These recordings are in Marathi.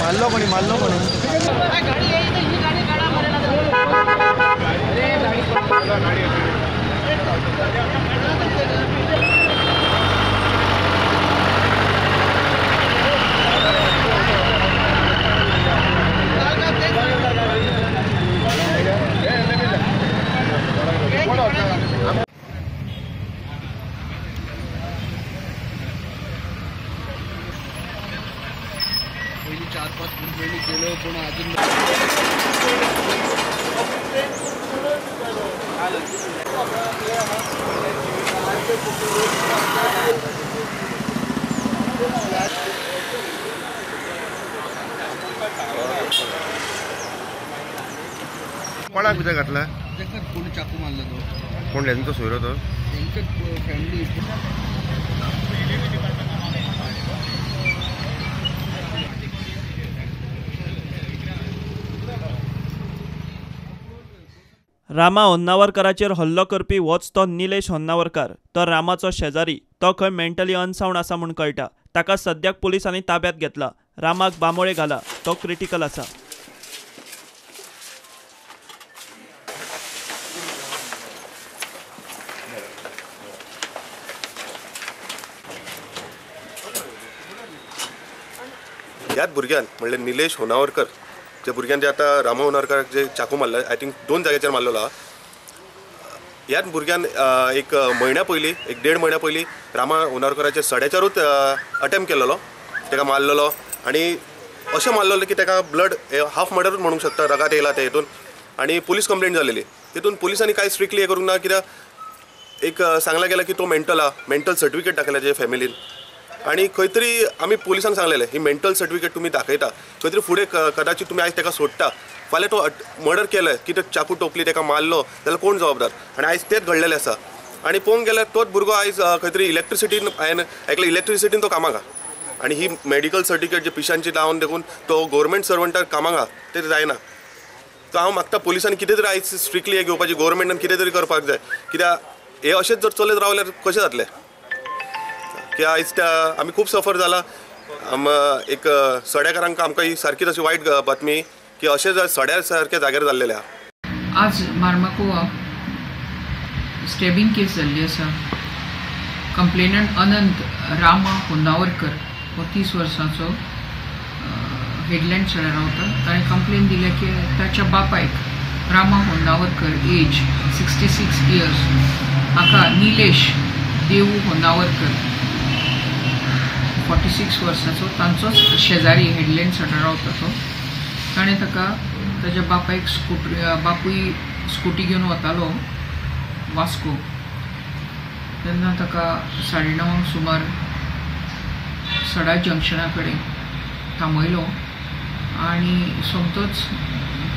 मारलो कोणी पहिली 4-5 मिनिट गेलो पण अजून कोणाक भितर घातला कोणी चाकू मारला तो कोण त्यांचा सोयरो तो फॅमिली रामा होन्नावरकाराचेर हल्लो करपी होच तो निलेश होन्नावरकार तो रामाचो शेजारी तो खंय मेंटली अनसावंड आसा म्हूण कळटा ताका सद्याक पुलिसांनी ताब्यात घेतला रामाक बांबोळे घाला तो क्रिटिकल आसा ह्याच भुरग्यान म्हणले निलेश होन्नावरकर जे भुरग्यान जे आता रामा होन्नावरकाराक जे चाकू मारला आय थिंक 2 जाग्याचेर मारलेलो हा ह्याच भुरग्यान एक म्हयन्या पयलीं 1.5 म्हयन्या पयलीं रामा होन्नावरकाराच्या सड्याच्यारूच अटेम्प्ट केलेलो ताका मारलेलो आनी अशें मारलेलो की ताका ब्लड हाफ मर्डरूच म्हणूंक शकता रगात येयला ते हितून आनी पुलीस कंप्लेंट जालेली तितून पुलिसांनी कांय स्ट्रिक्टली हें करूंक ना कित्याक एक सांगला गेला की तो मेंटल सर्टिफिकेट दाखयला तेजे फॅमिलीन आणि खंय तरी आमी पुलिसांक सांगलेलें ही मेंटल सर्टिफिकेट तुमी दाखयता खंय तरी फुडें कदाचित तुमी आयज ताका सोडटा फाल्यां तो मर्डर केले की तो चाकू टोपली ताका मारलो जाल्यार कोण जबाबदार आनी आयज तेच घडलेलें आसा आनी पळोवंक गेल्यार तोच भुरगो आयज खंय तरी इलेक्ट्रिसिटीन हांवें आयकलें इलेक्ट्रिसिटीन तो कामाक आहा आनी ही मेडिकल सर्टिफिकेट जे पिशांची लावन देखून तो गव्हर्मेंट सर्वंटाक कामाक आहा ते जायना सो हांव मागता पुलिसांनी कितें तरी आयज स्ट्रिक्टली हे घेवपाची गव्हर्मेंटान कितें तरी करपाक जाय कित्याक हे अशेंच जर चलत रावल्यार कशें जातलें की आयज आमी खूब सफर जाला एक सड्याकारांक आमकां ही सारकीच अशी वायट बातमी की अशें सड्या सारक्या जाग्यार जाल्लेले आहा आज मार्माकोवा स्टॅबिंग केस जाल्ली आसा कंप्लेनंट अनंत रामा होन्नावरकर हो 30 वर्सांचो हेडलँड सड्यार रावता ताणें कंप्लेन दिल्या की ताच्या बापायक रामा होन्नावरकर एज 66 इयर्स हाका निलेश देवू होन्नावरकर 46 वर्सांचो तांचोच शेजारी हेडलँड सड्यार रावता तो ताणें ताका ताच्या बापूय स्कूटी घेवन वतालो वास्को तेन्ना ताका 9:30 सुमार सडा जंक्शना कडेन थांबयलो आनी सोमतोच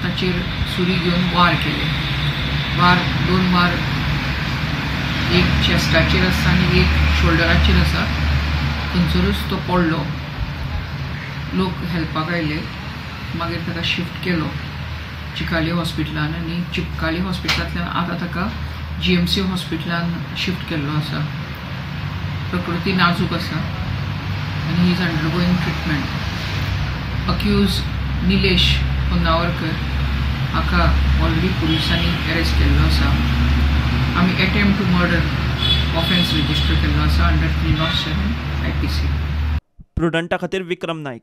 ताचेर सुरी घेवन वार केले 2 वार एक चेस्टाचेर आसा आनी एक शोल्डराचेर आसा थंयसरूच तो पडलो लोक हेल्पाक आयले मागीर ताका शिफ्ट केलो चिकाली हॉस्पिटलान आनी चिकाली हॉस्पिटलांतल्यान आतां ताका GMC हॉस्पिटलान शिफ्ट केल्लो आसा प्रकृती नाजूक आसा आनी ही is undergoing treatment accused Nilesh Honnavarkar हाका ऑलरेडी पुलिसांनी अरेस्ट केल्लो आसा आमी attempt to murder offence register केल्लो आसा अंडर 307 IPC प्रुडंटा खातीर विक्रम नायक.